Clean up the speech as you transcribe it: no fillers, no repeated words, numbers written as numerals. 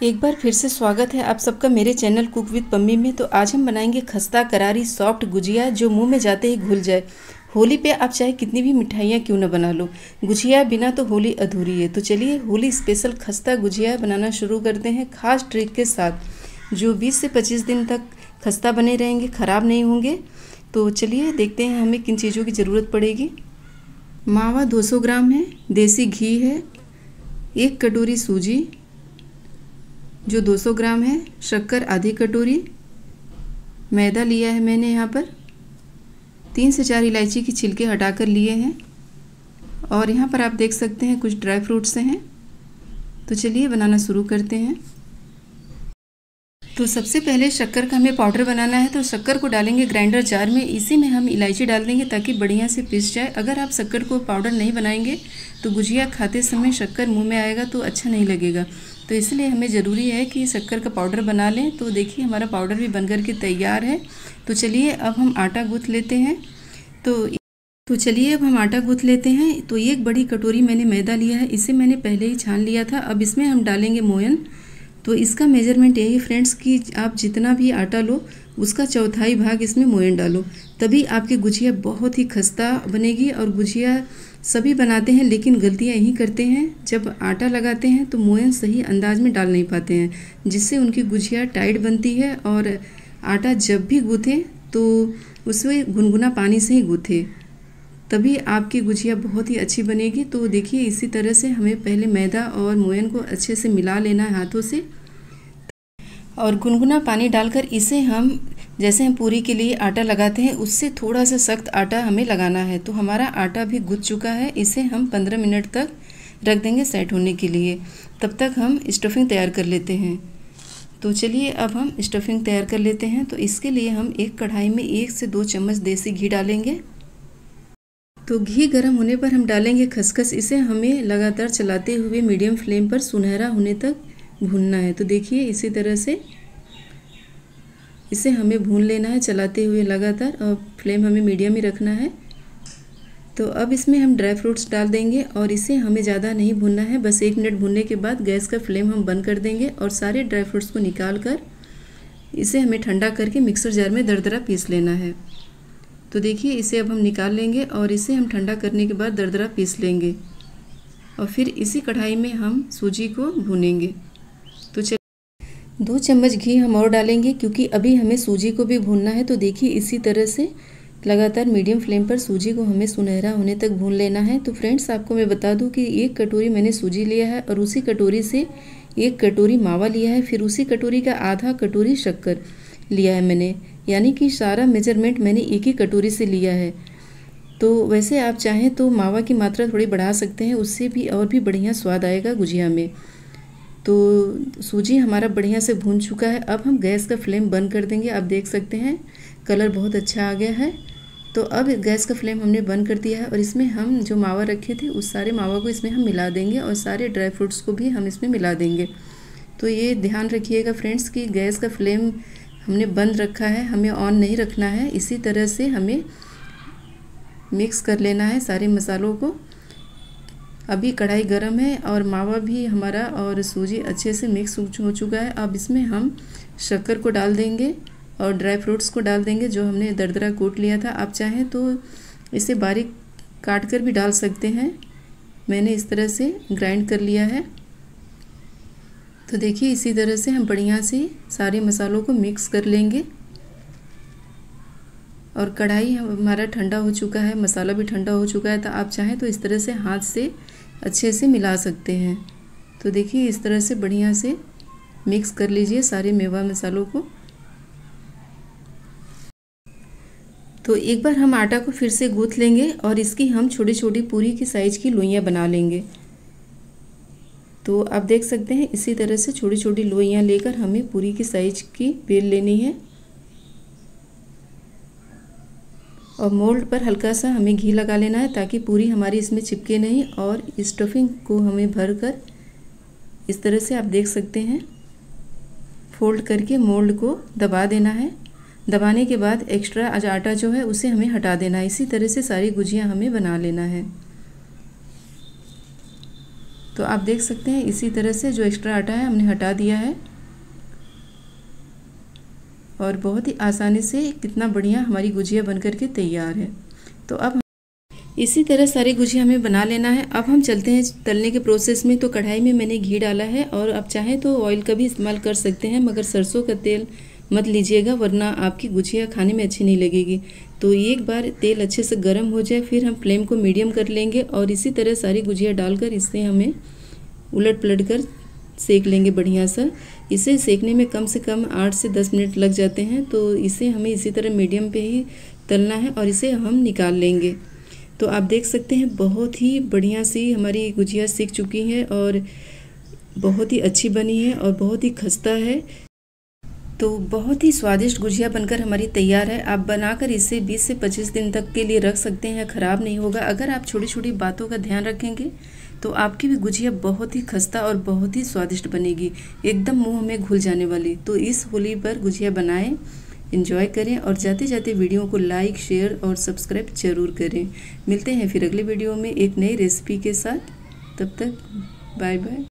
एक बार फिर से स्वागत है आप सबका मेरे चैनल कुक विद पम्मी में। तो आज हम बनाएंगे खस्ता करारी सॉफ्ट गुजिया जो मुंह में जाते ही घुल जाए। होली पे आप चाहे कितनी भी मिठाइयाँ क्यों ना बना लो, गुजिया बिना तो होली अधूरी है। तो चलिए होली स्पेशल खस्ता गुजिया बनाना शुरू करते हैं खास ट्रिक के साथ, जो 20 से 25 दिन तक खस्ता बने रहेंगे, ख़राब नहीं होंगे। तो चलिए देखते हैं हमें किन चीज़ों की ज़रूरत पड़ेगी। मावा 200 ग्राम है, देसी घी है, 1 कटोरी सूजी जो 200 ग्राम है, शक्कर आधी कटोरी, मैदा लिया है मैंने यहाँ पर, 3 से 4 इलायची की छिलके हटाकर लिए हैं, और यहाँ पर आप देख सकते हैं कुछ ड्राई फ्रूट्स हैं। तो चलिए बनाना शुरू करते हैं। तो सबसे पहले शक्कर का हमें पाउडर बनाना है। तो शक्कर को डालेंगे ग्राइंडर जार में, इसी में हम इलायची डाल देंगे ताकि बढ़िया से पिस जाए। अगर आप शक्कर को पाउडर नहीं बनाएंगे तो गुजिया खाते समय शक्कर मुंह में आएगा तो अच्छा नहीं लगेगा। तो इसलिए हमें ज़रूरी है कि शक्कर का पाउडर बना लें। तो देखिए हमारा पाउडर भी बनकर के तैयार है। तो चलिए अब हम आटा गूँथ लेते हैं। तो चलिए अब हम आटा गूँथ लेते हैं। तो 1 बड़ी कटोरी मैंने मैदा लिया है, इसे मैंने पहले ही छान लिया था। अब इसमें हम डालेंगे मोयन। तो इसका मेजरमेंट यही फ्रेंड्स कि आप जितना भी आटा लो उसका चौथाई भाग इसमें मोयन डालो, तभी आपकी गुजिया बहुत ही खस्ता बनेगी। और गुजिया सभी बनाते हैं लेकिन गलतियां यही करते हैं, जब आटा लगाते हैं तो मोयन सही अंदाज में डाल नहीं पाते हैं, जिससे उनकी गुजिया टाइट बनती है। और आटा जब भी गूँथें तो उसमें गुनगुना पानी से ही गूँथें, तभी आपकी गुजिया बहुत ही अच्छी बनेगी। तो देखिए इसी तरह से हमें पहले मैदा और मोयन को अच्छे से मिला लेना है हाथों से, और गुनगुना पानी डालकर इसे हम जैसे हम पूरी के लिए आटा लगाते हैं उससे थोड़ा सा सख्त आटा हमें लगाना है। तो हमारा आटा भी गूँथ चुका है, इसे हम 15 मिनट तक रख देंगे सेट होने के लिए। तब तक हम स्टफिंग तैयार कर लेते हैं। तो चलिए अब हम स्टफिंग तैयार कर लेते हैं। तो इसके लिए हम एक कढ़ाई में 1 से 2 चम्मच देसी घी डालेंगे। तो घी गर्म होने पर हम डालेंगे खसखस। इसे हमें लगातार चलाते हुए मीडियम फ्लेम पर सुनहरा होने तक भूनना है। तो देखिए इसी तरह से इसे हमें भून लेना है चलाते हुए लगातार, और फ्लेम हमें मीडियम ही रखना है। तो अब इसमें हम ड्राई फ्रूट्स डाल देंगे और इसे हमें ज़्यादा नहीं भूनना है, बस 1 मिनट भूनने के बाद गैस का फ्लेम हम बंद कर देंगे और सारे ड्राई फ्रूट्स को निकाल कर इसे हमें ठंडा करके मिक्सर जार में दरदरा पीस लेना है। तो देखिए इसे अब हम निकाल लेंगे और इसे हम ठंडा करने के बाद दरदरा पीस लेंगे, और फिर इसी कढ़ाई में हम सूजी को भूनेंगे। तो 2 चम्मच घी हम और डालेंगे क्योंकि अभी हमें सूजी को भी भूनना है। तो देखिए इसी तरह से लगातार मीडियम फ्लेम पर सूजी को हमें सुनहरा होने तक भून लेना है। तो फ्रेंड्स आपको मैं बता दूं कि 1 कटोरी मैंने सूजी लिया है और उसी कटोरी से 1 कटोरी मावा लिया है, फिर उसी कटोरी का आधा कटोरी शक्कर लिया है मैंने, यानी कि सारा मेजरमेंट मैंने एक ही कटोरी से लिया है। तो वैसे आप चाहें तो मावा की मात्रा थोड़ी बढ़ा सकते हैं, उससे भी और भी बढ़िया स्वाद आएगा गुजिया में। तो सूजी हमारा बढ़िया से भून चुका है। अब हम गैस का फ्लेम बंद कर देंगे। आप देख सकते हैं कलर बहुत अच्छा आ गया है। तो अब गैस का फ्लेम हमने बंद कर दिया है और इसमें हम जो मावा रखे थे उस सारे मावा को इसमें हम मिला देंगे और सारे ड्राई फ्रूट्स को भी हम इसमें मिला देंगे। तो ये ध्यान रखिएगा फ्रेंड्स कि गैस का फ्लेम हमने बंद रखा है, हमें ऑन नहीं रखना है। इसी तरह से हमें मिक्स कर लेना है सारे मसालों को। अभी कढ़ाई गरम है और मावा भी हमारा और सूजी अच्छे से मिक्स हो चुका है। अब इसमें हम शक्कर को डाल देंगे और ड्राई फ्रूट्स को डाल देंगे जो हमने दरदरा कूट लिया था। आप चाहें तो इसे बारीक काट कर भी डाल सकते हैं, मैंने इस तरह से ग्राइंड कर लिया है। तो देखिए इसी तरह से हम बढ़िया से सारे मसालों को मिक्स कर लेंगे। और कढ़ाई हमारा ठंडा हो चुका है, मसाला भी ठंडा हो चुका है। तो आप चाहें तो इस तरह से हाथ से अच्छे से मिला सकते हैं। तो देखिए इस तरह से बढ़िया से मिक्स कर लीजिए सारे मेवा मसालों को। तो एक बार हम आटा को फिर से गूँथ लेंगे और इसकी हम छोटी छोटी पूरी की साइज की लोइयाँ बना लेंगे। तो आप देख सकते हैं इसी तरह से छोटी छोटी लोइयाँ लेकर हमें पूरी की साइज की बेल लेनी है, और मोल्ड पर हल्का सा हमें घी लगा लेना है ताकि पूरी हमारी इसमें चिपके नहीं। और स्टफिंग को हमें भरकर इस तरह से आप देख सकते हैं फोल्ड करके मोल्ड को दबा देना है। दबाने के बाद एक्स्ट्रा आटा जो है उसे हमें हटा देना है। इसी तरह से सारी गुजिया हमें बना लेना है। तो आप देख सकते हैं इसी तरह से जो एक्स्ट्रा आटा है हमने हटा दिया है और बहुत ही आसानी से कितना बढ़िया हमारी गुजिया बनकर के तैयार है। तो अब इसी तरह सारी गुजिया हमें बना लेना है। अब हम चलते हैं तलने के प्रोसेस में। तो कढ़ाई में मैंने घी डाला है और आप चाहें तो ऑयल का भी इस्तेमाल कर सकते हैं, मगर सरसों का तेल मत लीजिएगा वरना आपकी गुजिया खाने में अच्छी नहीं लगेगी। तो एक बार तेल अच्छे से गर्म हो जाए फिर हम फ्लेम को मीडियम कर लेंगे और इसी तरह सारी गुजिया डालकर इसे हमें उलट पलट कर सेक लेंगे बढ़िया सा। इसे सेकने में कम से कम 8 से 10 मिनट लग जाते हैं। तो इसे हमें इसी तरह मीडियम पे ही तलना है और इसे हम निकाल लेंगे। तो आप देख सकते हैं बहुत ही बढ़िया सी हमारी गुजिया सीख चुकी है और बहुत ही अच्छी बनी है और बहुत ही खस्ता है। तो बहुत ही स्वादिष्ट गुजिया बनकर हमारी तैयार है। आप बनाकर इसे 20 से 25 दिन तक के लिए रख सकते हैं, ख़राब नहीं होगा। अगर आप छोटी छोटी बातों का ध्यान रखेंगे तो आपकी भी गुजिया बहुत ही खस्ता और बहुत ही स्वादिष्ट बनेगी, एकदम मुंह में घुल जाने वाली। तो इस होली पर गुजिया बनाएं, एंजॉय करें और जाते जाते वीडियो को लाइक, शेयर और सब्सक्राइब जरूर करें। मिलते हैं फिर अगले वीडियो में एक नई रेसिपी के साथ। तब तक बाय बाय।